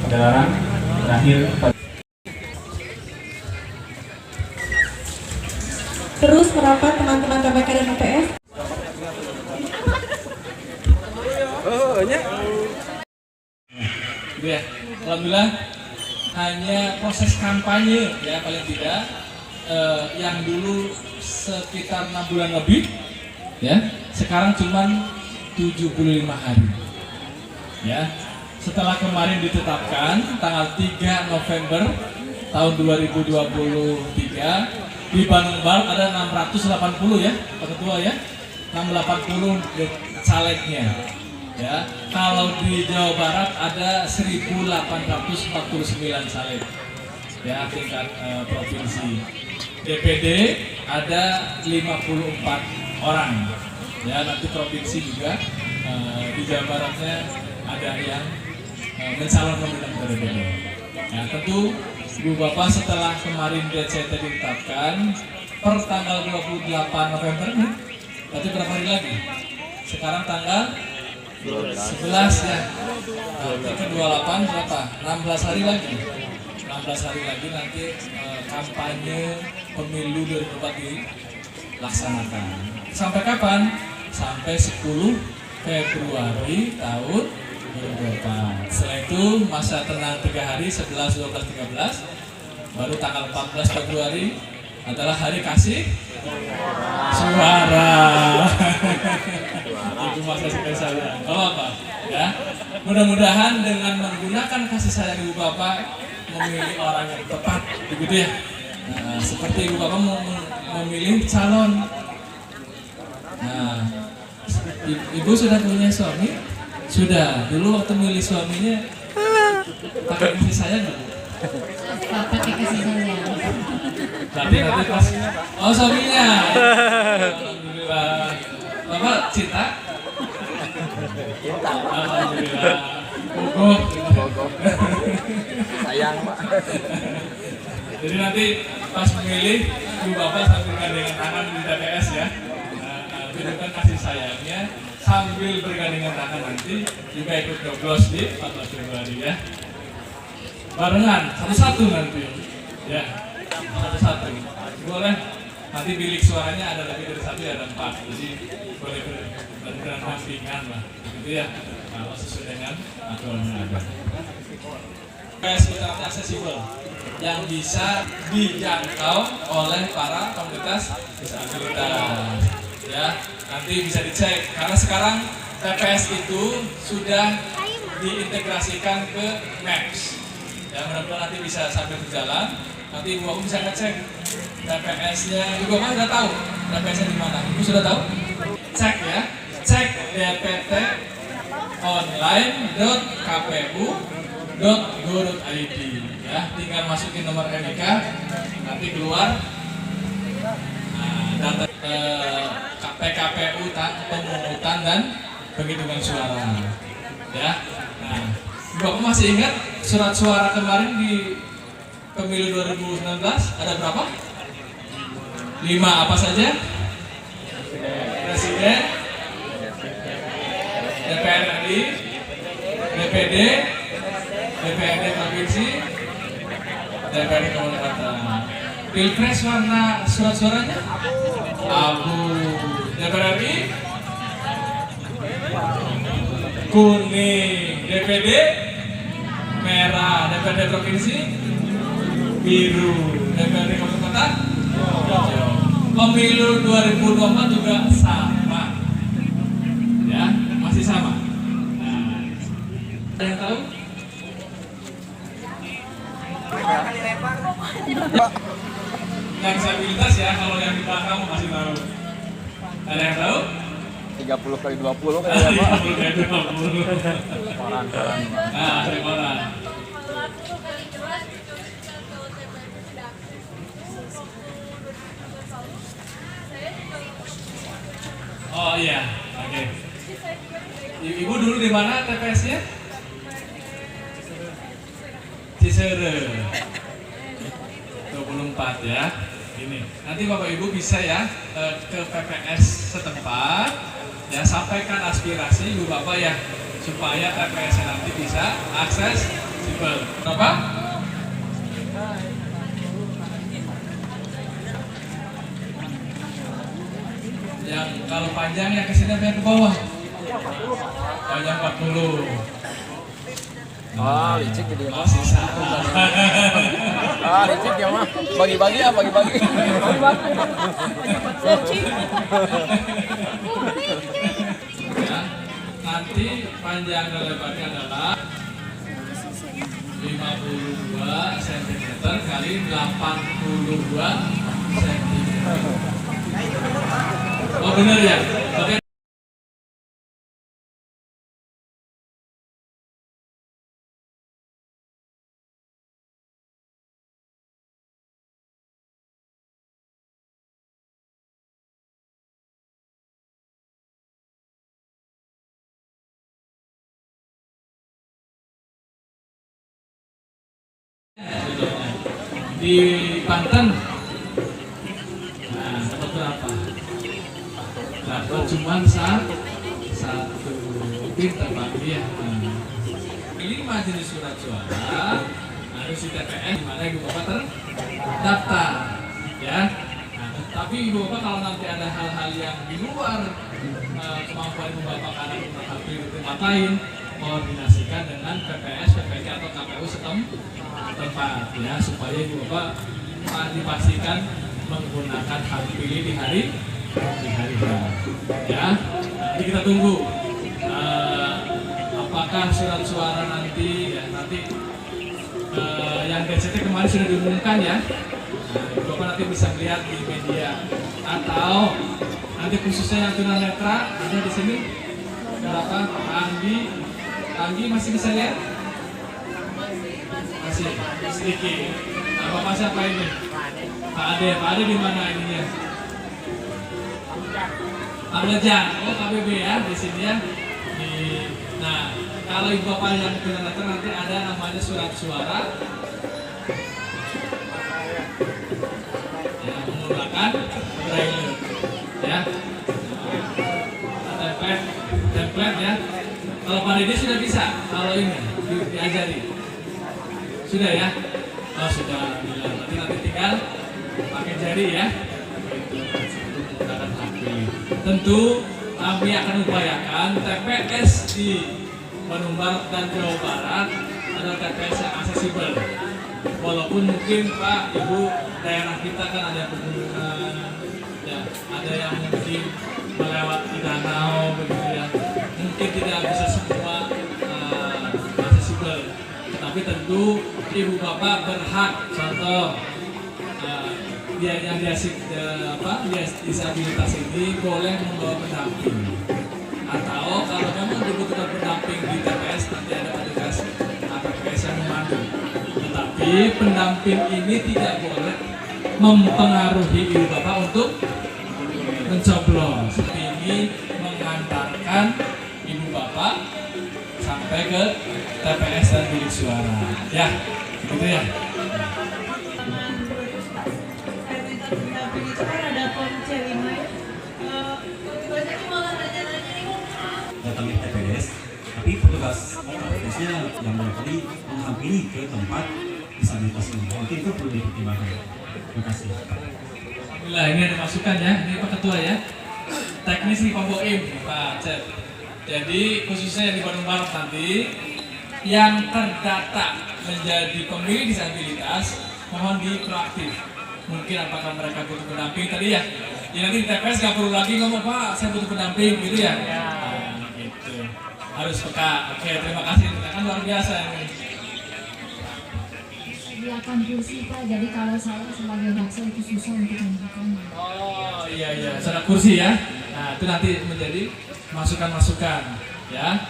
Pegelaran terakhir. Terus merapat teman-teman KPK dan UPS. Gitu ya. Alhamdulillah hanya proses kampanye ya paling tidak yang dulu sekitar 6 bulan lebih ya, sekarang cuma 75 hari. Ya. Setelah kemarin ditetapkan tanggal 3 November tahun 2023 di Bandung Barat ada 680 ya, Pak Ketua ya. 680 calegnya. Ya, kalau di Jawa Barat ada 1.849 caleg ya tingkat provinsi. DPD ada 54 orang ya, nanti provinsi juga di Jawa Baratnya ada yang mencalonkan dengan DPD. Ya, tentu Ibu Bapak setelah kemarin DCT ditetapkan per tanggal 28 November nih, berarti berapa hari lagi? Sekarang tanggal 11 ya. Nanti ke 28 berapa? 16 hari lagi. 16 hari lagi nanti kampanye pemilu 2024 dilaksanakan. Sampai kapan? Sampai 10 Februari tahun 2024. Setelah itu masa tenang 3 hari, 11, 12, 13. Baru tanggal 14 Februari adalah hari kasih suara. Itu masa saya. Kalau apa? Ya. Mudah-mudahan dengan menggunakan kasih sayang Ibu Bapak memilih orang yang tepat, begitu ya. Nah, seperti Ibu Bapak memilih calon. Nah, Ibu sudah punya suami? Sudah. Dulu waktu milih suaminya pakai kasih sayang nggak? Pakai kasih sayang. Berarti nanti pas suaminya. Alhamdulillah. Bapak cinta? Cinta. Alhamdulillah. Gugup. Sayang, Pak. Jadi nanti pas memilih Ibu Bapak sambil gandengan tangan di TPS ya. Tunjukkan kasih sayangnya sambil bergandengan tangan, nanti juga ikut nyoblos di 14 Februari ya. Barengan satu-satu nanti ya, satu-satu boleh. Nanti bilik suaranya ada lebih dari 1 ya, ada 4, jadi boleh berdampingan lah gitu ya, kalau sesuai dengan aturan yang ada. PS literasi aksesibel yang bisa dijangkau oleh para komunitas disabilitas ya, nanti bisa dicek karena sekarang TPS itu sudah diintegrasikan ke Maps ya, mudah-mudahan nanti bisa sambil berjalan, nanti Ibu bisa ngecek TPS-nya. Ibu kan sudah tahu TPS-nya di mana? Ibu sudah tahu? Cek ya, cek dpt.online.kpu.go.id ya, tinggal masukin nomor NIK, nanti keluar data PKPU pemungutan dan penghitungan suara ya. Nah, Bapak masih ingat surat suara kemarin di pemilu 2019 ada berapa? 5 apa saja? Presiden, DPR RI, DPD, DPRD provinsi, DPRD kabupaten. Pilpres warna surat suaranya abu. DPR RI kuning, DPD merah, DPRD provinsi biru, DPRD kabupaten hijau. Pemilu 2024 juga sama ya, masih sama. Nah, ada yang tahu? Yang disabilitas ya, kalau yang di belakang masih tahu. Ada yang tahu? 30 kali 20 kan ya, Pak? 30 kali 20. Koran. Nah, ada koran. Oh iya, oke. Ibu dulu di mana TPS-nya? Ciseure. 24 ya. Ini. Nanti Bapak Ibu bisa ya ke PPS setempat ya, sampaikan aspirasi Ibu Bapak ya supaya TPS nanti bisa akses accessible. Apa? Yang kalau panjang yang kesini yang ke bawah. Panjang 40. Ah, licik jadi mah. Masih satu. Licik ya mah. Bagi-bagi ya, bagi-bagi. Ya, nanti panjang dan lebarnya adalah 52 cm kali 82 cm. Oh benar ya? Oke. Di Banten, nah dapat berapa? Dapat cuma satu tim terbagi ya. 5 jenis surat suara harus di TPS di mana ibu bapak terdaftar, ya. Nah, tapi ibu bapak kalau nanti ada hal-hal yang di luar kemampuan ibu bapak karena hal di tempat lain, koordinasikan dengan PPS, PPK atau KPU setempat ya, supaya ibu bapak dipastikan menggunakan hak pilih di hari ya. Nanti kita tunggu apakah surat suara nanti ya, nanti yang DCT kemarin sudah diumumkan ya. Nah, bapak nanti bisa melihat di media atau nanti khususnya yang tunanetra ada di sini berapa? Anggi masih bisa lihat? Masih sedikit. Nah, bapak siapa ini? Pak Ade di mana ininya? Pak Lejang, oh KBB ya di sini ya. Nah, kalau ibu bapak yang tunanetra nanti ada namanya surat suara yang menggunakan braille ya. Template ya. Kalau Pak Dede sudah bisa, kalau ini diajari sudah ya. Oh sudah, nanti tinggal pakai jari ya. Menggunakan HP. Tentu kami akan upayakan TPS di Bandung Barat dan Jawa Barat adalah TPS yang aksesibel. Walaupun mungkin Pak, Ibu, daerah kita kan ada pegunungan, ya, ada yang mungkin melewati danau begitu ya. Mungkin tidak bisa semua aksesibel. Tapi tentu Ibu Bapak berhak, contoh dia yang disabilitas ini boleh membawa pendamping, atau kalau memang dibutuhkan pendamping di TPS nanti ada petugas APPS yang memandu. Tetapi pendamping ini tidak boleh mempengaruhi Ibu Bapak untuk mencoblos. Ini mengantarkan Ibu Bapak sampai ke TPS dan bilik suara. Ya, gitu ya. Datang ke TPS, tapi petugas TPS-nya yang barangkali menghampiri ke tempat disabilitas ini. Mungkin itu perlu dipertimbangkan. Terima kasih. Alhamdulillah, ini ada masukan ya, ini Pak Ketua ya. Teknis nih Pak Boim, Pak Cep. Jadi khususnya yang di Bandung Barat nanti yang terdata menjadi pemilih disabilitas mohon proaktif. Mungkin apakah mereka butuh pendamping tadi ya. Ya nanti di TPS nggak perlu lagi ngomong Pak, saya butuh pendamping gitu ya. Nah, gitu. Harus peka. Oke, terima kasih. Kan luar biasa ini. Sediakan kursi Pak, jadi kalau saya sebagai jaksa itu susah untuk membukanya. Oh iya, saudara kursi ya. Nah itu nanti menjadi masukan-masukan ya.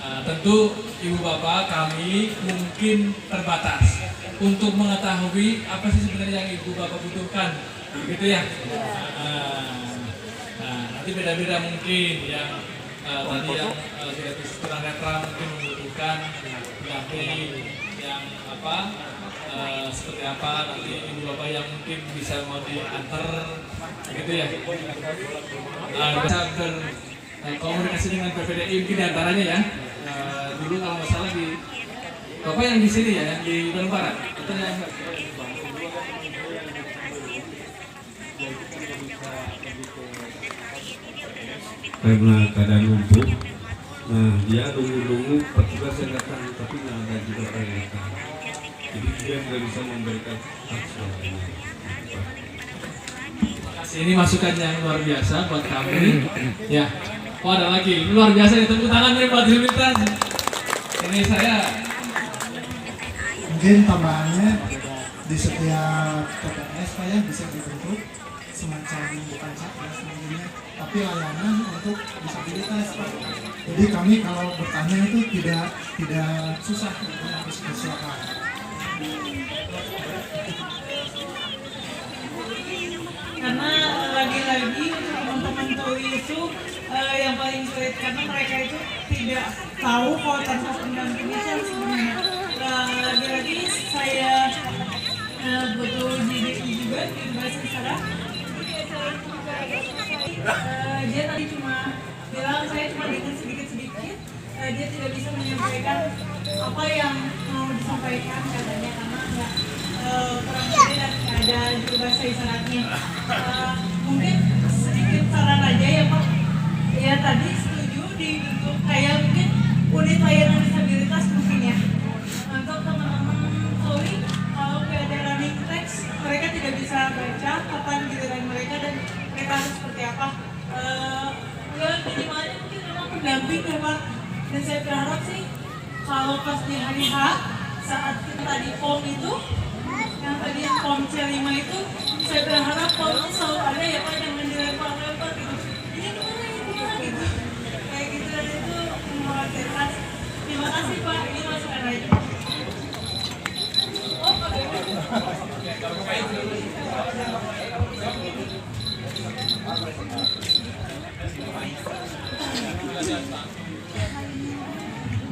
Tentu Ibu Bapak kami mungkin terbatas untuk mengetahui apa sih sebenarnya yang Ibu Bapak butuhkan, gitu ya. Nah nanti beda-beda mungkin yang tadi yang tunanetra mungkin membutuhkan pendamping yang seperti apa nanti Ibu Bapak yang mungkin bisa mau diantar gitu ya. Bisa berkomunikasi dengan PPDI mungkin diantaranya ya. Dulu kalau nggak salah di Bapak yang di sini ya, yang di Bandung Barat. Betul ya? Karena keadaan lumpuh, nah dia nunggu petugas yang datang, tapi nggak ada juga yang datang. Jadi dia nggak bisa memberikan hak suaranya. Ini masukan yang luar biasa buat kami. Ya, oh ada lagi, luar biasa nih, tepuk tangan nih buat disabilitas. Ini saya. Mungkin tambahannya di setiap TPS Pak ya bisa dibentuk semacam bukan satgas mungkinnya, tapi layanan untuk disabilitas Pak. Jadi kami kalau bertanya itu tidak susah untuk habis ke siapa. Karena lagi-lagi teman-teman TUI itu yang paling sulit karena mereka itu tidak tahu kalau tanpa pendamping itu harus gimana. Lagi-lagi saya butuh DDI juga di bahasa isyarat. Dia tadi cuma bilang saya cuma dengar sedikit-sedikit, dia tidak bisa menyampaikan apa yang mau disampaikan katanya karena nggak kurang pede dan nggak ada juga bahasa isyaratnya. Mungkin sedikit saran aja ya Pak. Ya tadi setuju dibentuk kayak mungkin unit layanan disabilitas mungkin ya. Untuk teman-teman TUI kalau nggak ada running text mereka tidak bisa baca kapan giliran mereka dan mereka harus seperti apa. Ya minimalnya mungkin memang pendamping ya Pak. Dan saya berharap sih kalau pas di hari H saat kita tadi form itu yang tadi form C5 itu saya berharap formnya selalu ada ya Pak, jangan dilempar-lempar gitu. Ini gimana gitu. Kayak gitu dan itu mengkhawatirkan. Terima kasih Pak, ini masukan aja. Oh,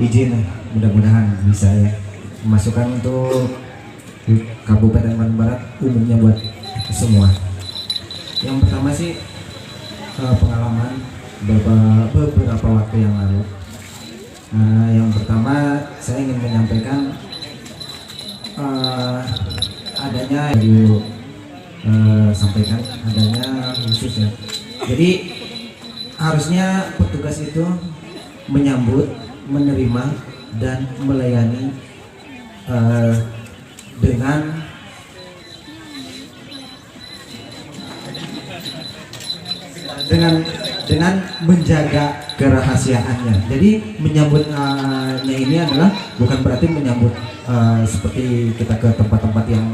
izin mudah-mudahan bisa ya masukan untuk Kabupaten Bandung Barat umumnya buat semua. Yang pertama sih pengalaman beberapa waktu yang lalu. Yang pertama saya ingin menyampaikan adanya sampaikan adanya khusus ya. Jadi harusnya petugas itu menyambut, menerima dan melayani dengan menjaga kerahasiaannya. Jadi menyambutnya ini adalah bukan berarti menyambut seperti kita ke tempat-tempat yang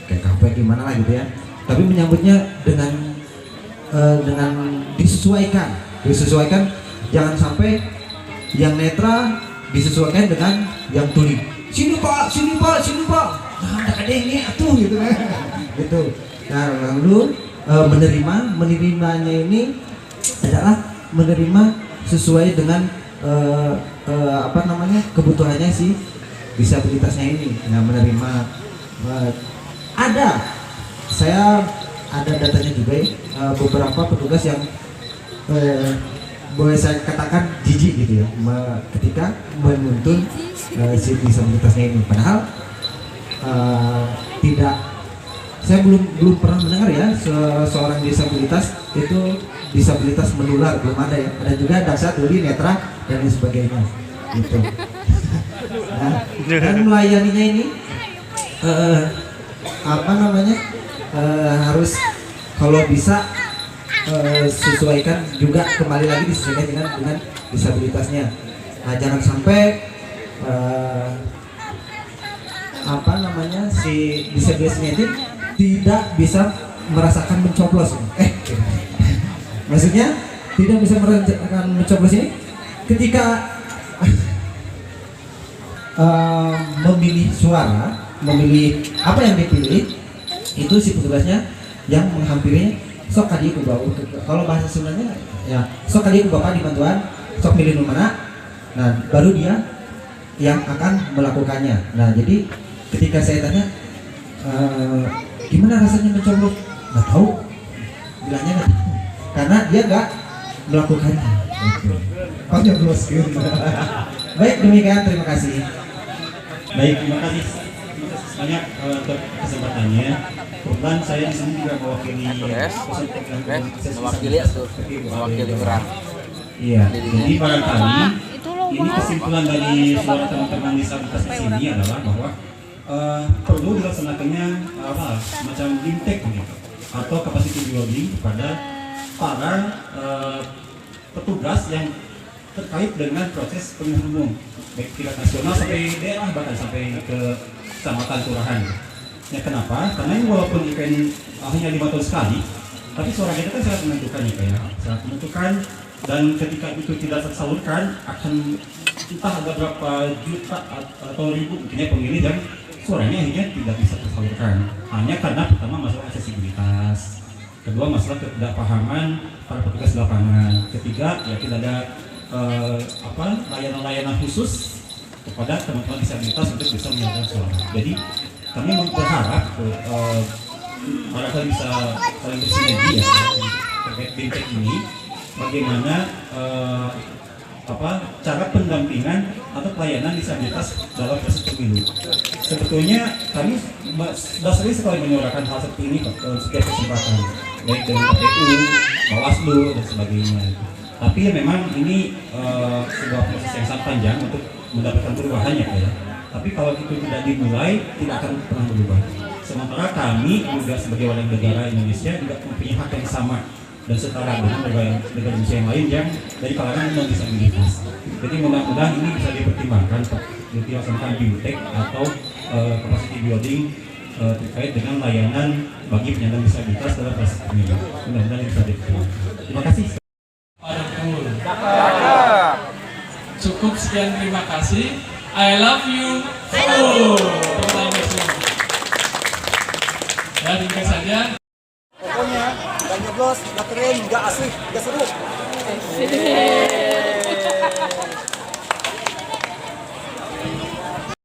kayak kafe gimana lah gitu ya. Tapi menyambutnya dengan disesuaikan, jangan sampai yang netra disesuaikan dengan yang tuli. Sini pak, nah ada ini atuh gitu kan, gitu. Nah lalu menerimanya ini adalah menerima sesuai dengan kebutuhannya si disabilitasnya ini. Nah menerima saya ada datanya juga ya, beberapa petugas yang boleh saya katakan jijik gitu ya ketika menuntun si disabilitasnya ini, padahal saya belum pernah mendengar ya seorang disabilitas itu disabilitas menular, belum ada ya. Ada juga dasar tuli, netra dan lain sebagainya gitu. Nah, dan melayaninya ini harus kalau bisa sesuaikan juga, kembali lagi disesuaikan dengan disabilitasnya. Nah jangan sampai si disabilitasnya itu tidak bisa merasakan mencoblos. Maksudnya tidak bisa merasakan mencoblos ini ketika memilih suara, memilih apa yang dipilih, itu si petugasnya yang menghampirinya sok kali ku bau, kalau bahasa Sundanya ya sok kali ku bapak di bantuan, sok milih mana, nah baru dia yang akan melakukannya. Nah jadi ketika saya tanya gimana rasanya mencoblos, nggak tahu, bilangnya nggak tahu karena dia nggak melakukannya. Baik demikian, terima kasih. Baik, terima kasih banyak untuk kesempatannya. Kebetulan saya di sini juga mewakili mewakili atau mewakili orang. Iya, jadi barangkali ini kesimpulan dari suara teman-teman disabilitas di sini adalah bahwa perlu dilaksanakannya semacam bimtek begitu atau capacity building kepada para petugas yang terkait dengan proses pemilihan umum baik tingkat nasional sampai daerah bahkan sampai ke kecamatan kelurahan. Ya kenapa? Karena ini walaupun event hanya 5 tahun sekali, tapi suara kita kan sangat menentukan ya, sangat menentukan. Dan ketika itu tidak tersalurkan akan entah ada berapa juta atau ribu mungkinnya pemilih dan suaranya akhirnya tidak bisa tersalurkan hanya karena pertama masalah aksesibilitas, kedua masalah ketidakpahaman para petugas di lapangan, ketiga ya tidak ada layanan-layanan khusus kepada teman-teman disabilitas untuk bisa menyalurkan suara. Jadi kami berharap barangkali bisa saling bersinergi ya terkait bimtek ini. Bagaimana cara pendampingan atau pelayanan disabilitas dalam proses pemilu. Sebetulnya kami sudah sering sekali menyuarakan hal seperti ini setiap kesempatan, baik dengan KPU, Bawaslu dan sebagainya. Tapi ya memang ini sebuah proses yang sangat panjang untuk mendapatkan perubahannya ya. Tapi kalau itu tidak dimulai, tidak akan pernah berubah. Sementara kami juga sebagai warga negara Indonesia juga mempunyai hak yang sama dan setara dengan negara Indonesia yang lain yang dari kalangan non disabilitas. Jadi mudah-mudahan ini bisa dipertimbangkan Pak, dilaksanakan bimtek atau capacity building terkait dengan layanan bagi penyandang disabilitas dalam proses pemilu. Mudah-mudahan bisa dipertimbangkan. Terima kasih. Cukup sekian, terima kasih. I love you. Oh, ya demikian saja. Pokoknya gak nyoblos, gak keren, gak asik, gak seru.